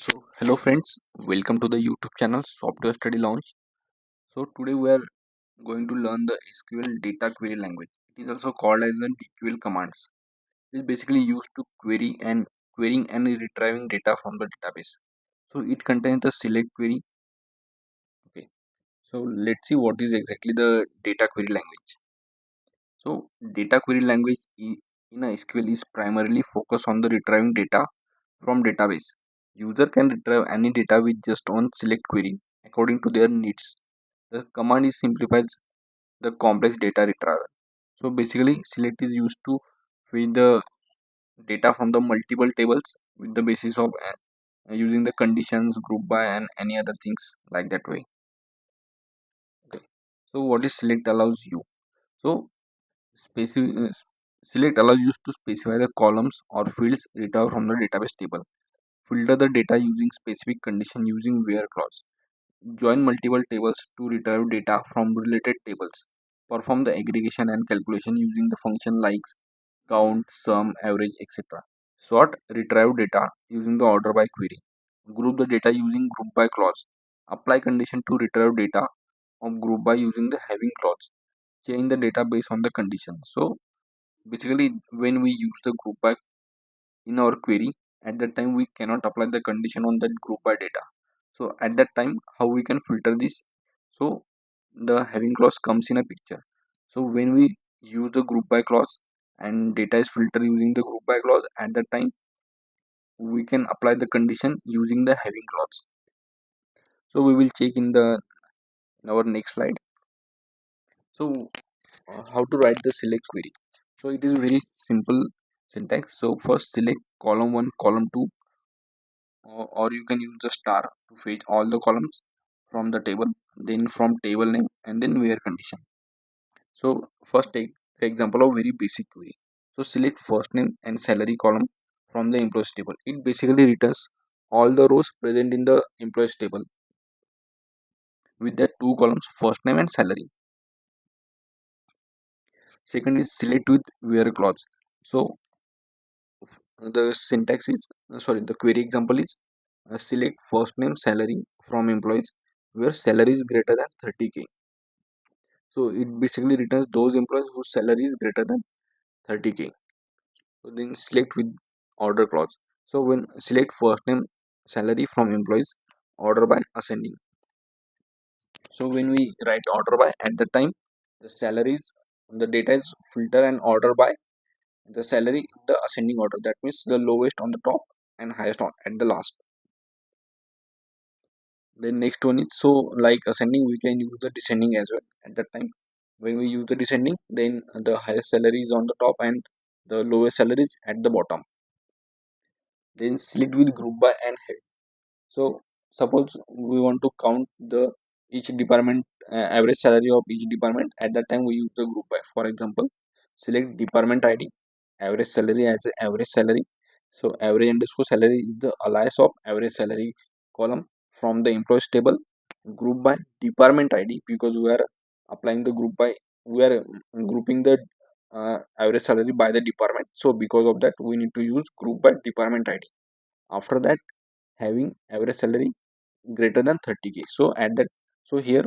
So, hello friends, welcome to the YouTube channel Software Study Launch. So, today we are going to learn the SQL data query language. It is also called as the DQL commands. It is basically used to querying and retrieving data from the database. So, it contains the select query. Okay. So, let's see what is exactly the data query language. So, data query language in a SQL is primarily focused on the retrieving data from database. User can retrieve any data with just one select query according to their needs. The command is simplifies the complex data retrieval. So basically, select is used to feed the data from the multiple tables with the basis of using the conditions, group by, and any other things like that way. Okay. So what is select allows you? So select allows you to specify the columns or fields retrieved from the database table. Filter the data using specific condition using where clause. Join multiple tables to retrieve data from related tables. Perform the aggregation and calculation using the function like count, sum, average, etc. Sort retrieve data using the order by query. Group the data using group by clause. Apply condition to retrieve data of group by using the having clause. Change the data based on the condition. So basically, when we use the group by in our query, at that time we cannot apply the condition on that group by data. So at that time, how we can filter this? So the having clause comes in a picture. So when we use the group by clause and data is filtered using the group by clause, at that time we can apply the condition using the having clause. So we will check in our next slide. So how to write the select query? So it is very simple syntax. So first select column 1, column 2, or you can use the star to fetch all the columns from the table, then from table name, and then where condition. So first take the example of very basic query. So select first name and salary column from the employees table. It basically returns all the rows present in the employees table with the two columns, first name and salary. Second is select with where clause. So the syntax is sorry, the query example is select first name salary from employees where salary is greater than 30k. So it basically returns those employees whose salary is greater than 30k. So then select with order clause. So when select first name salary from employees, order by ascending. So when we write order by, at the time the salaries, the data is filter and order by the salary in the ascending order. That means the lowest on the top and highest on at the last. Then next one is, so like ascending we can use the descending as well. At that time when we use the descending, then the highest salary is on the top and the lowest salary is at the bottom. Then select with group by and head. So suppose we want to count the each department average salary of each department. At that time we use the group by. For example, select department ID, average salary as a average salary. So average underscore salary is the alias of average salary column from the employees table. Group by department ID, because we are applying the group by, we are grouping the average salary by the department. So because of that we need to use group by department ID. After that, having average salary greater than 30k. So at that, so here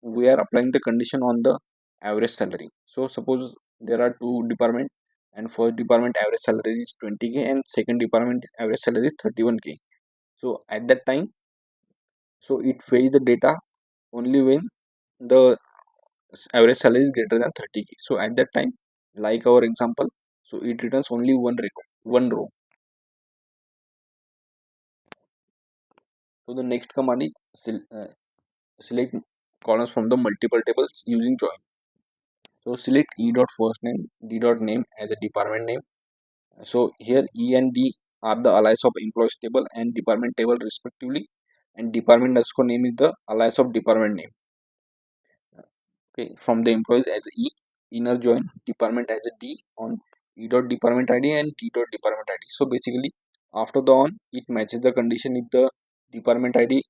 we are applying the condition on the average salary. So suppose there are two department, and first department average salary is 20k and second department average salary is 31k. So at that time, so it fetch the data only when the average salary is greater than 30k. So at that time, like our example, so it returns only one row. So the next command is select columns from the multiple tables using join. So select e dot first name, d dot name as a department name. So here e and d are the alias of employees table and department table respectively, and department underscore name is the alias of department name. Okay, from the employees as e, inner join department as a d on e dot department id and d dot department id. So basically after the on, it matches the condition if the department id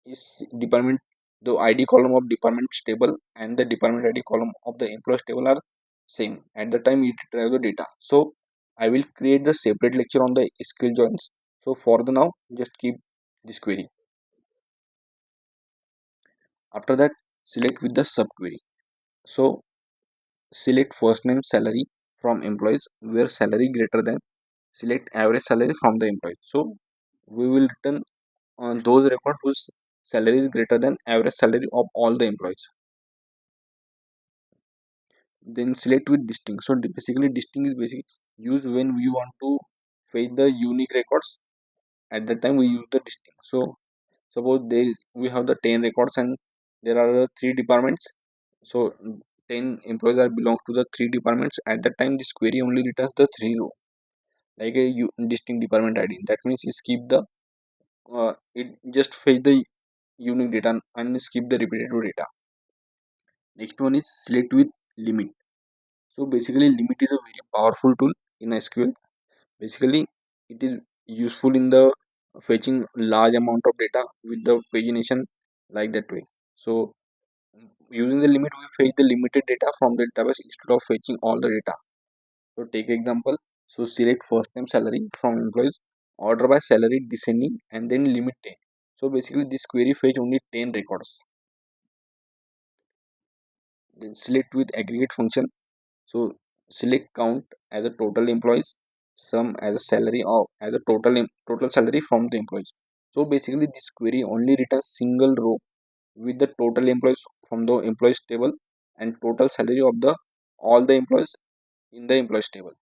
is department, the id column of department's table and the department id column of the employees table are same. At the time it retrieve the data. So I will create the separate lecture on the SQL joins. So for the now, just keep this query. After that, select with the subquery. So select first name salary from employees where salary greater than select average salary from the employees. So we will return on those records whose salary is greater than average salary of all the employees. Then select with distinct. So basically distinct is basically used when we want to fetch the unique records. At that time we use the distinct. So suppose we have the 10 records and there are three departments. So 10 employees are belongs to the three departments. At that time this query only returns the three row like a distinct department ID. That means it skip the it just fetch the unique data and skip the repetitive data. Next one is select with limit. So basically limit is a very powerful tool in SQL. Basically it is useful in the fetching large amount of data with the pagination like that way. So using the limit we fetch the limited data from the database instead of fetching all the data. So take example. So select first name salary from employees, order by salary descending and then limit 10. So basically this query fetch only 10 records. Then select with aggregate function. So select count as a total employees, sum as a salary or as a total salary from the employees. So basically this query only returns single row with the total employees from the employees table and total salary of the all the employees in the employees table.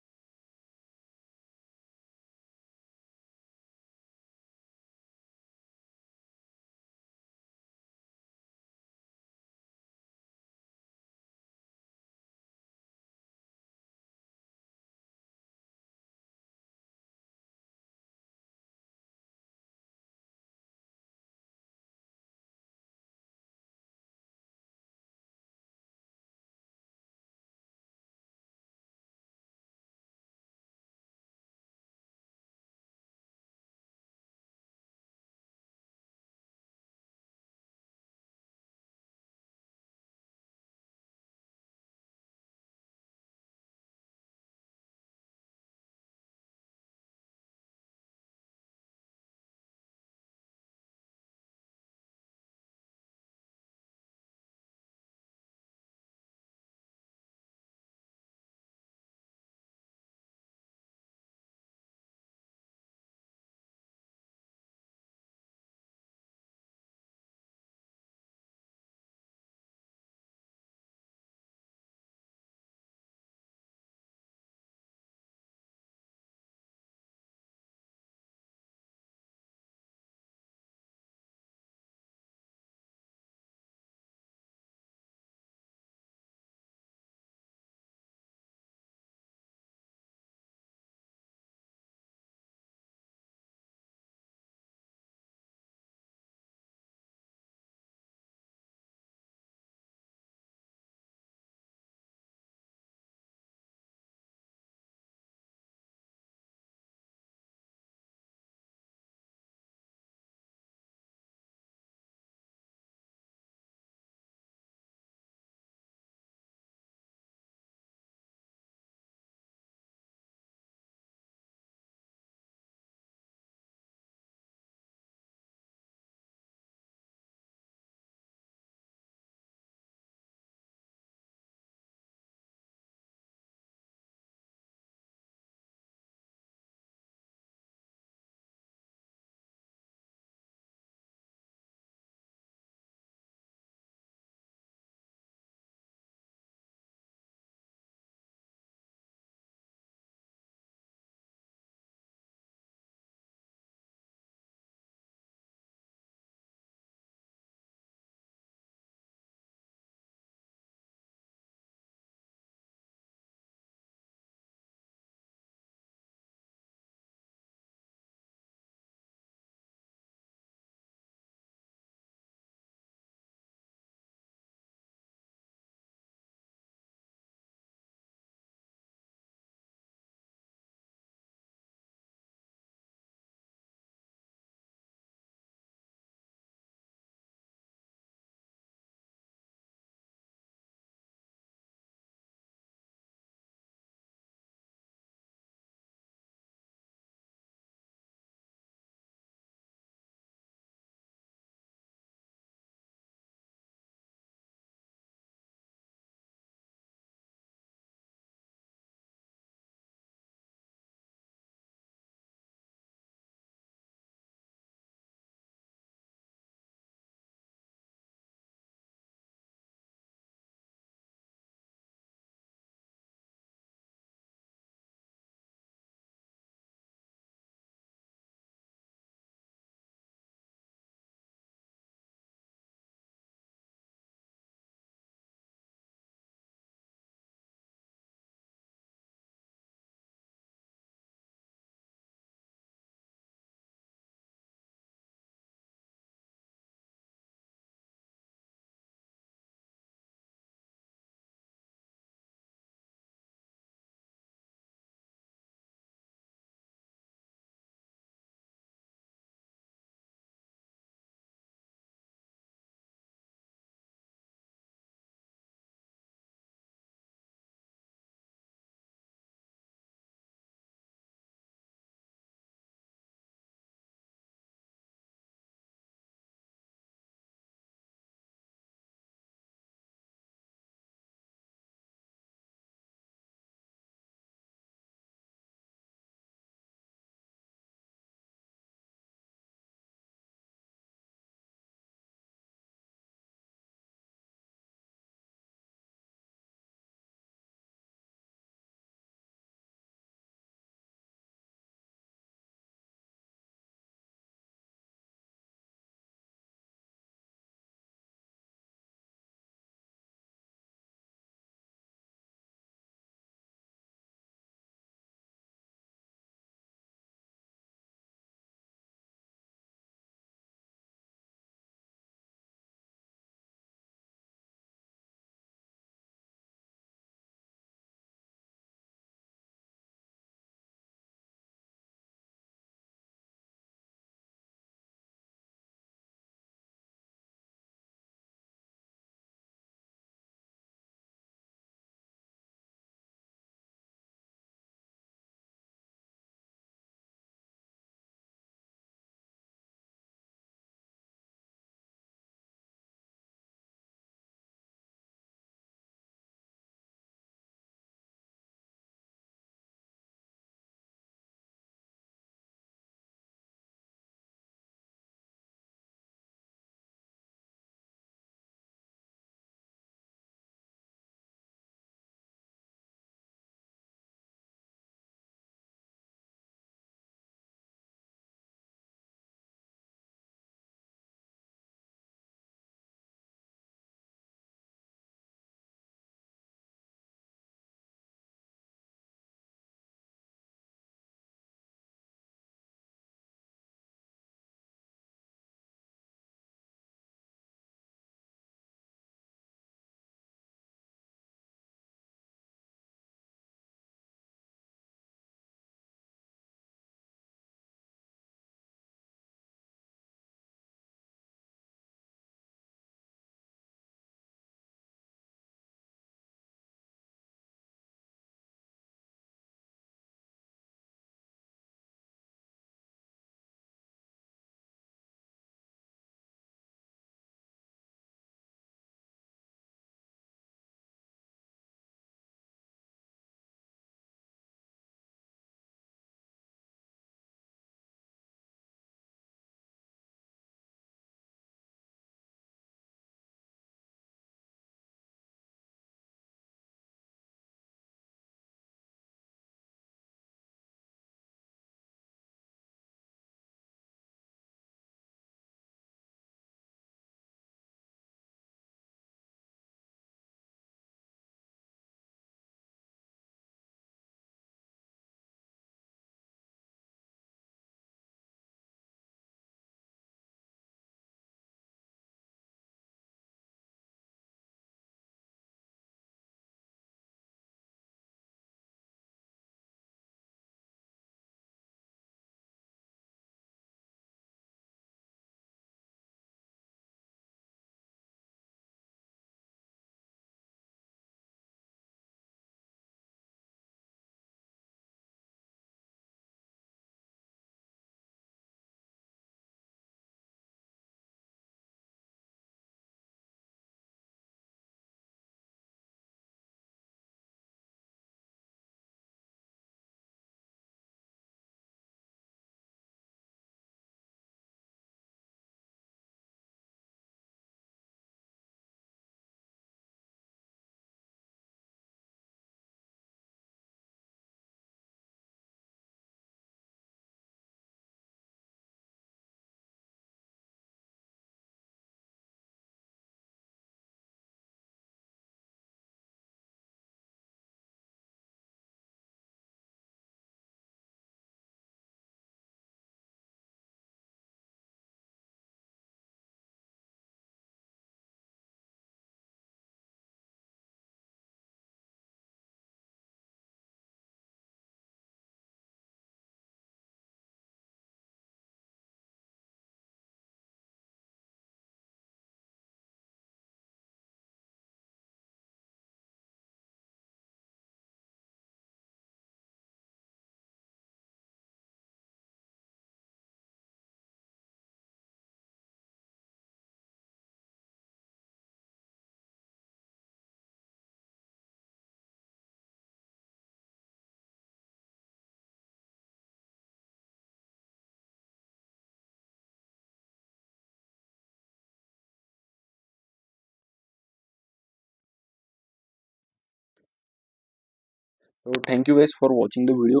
So thank you guys for watching the video.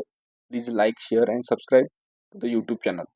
Please like, share and subscribe to the YouTube channel.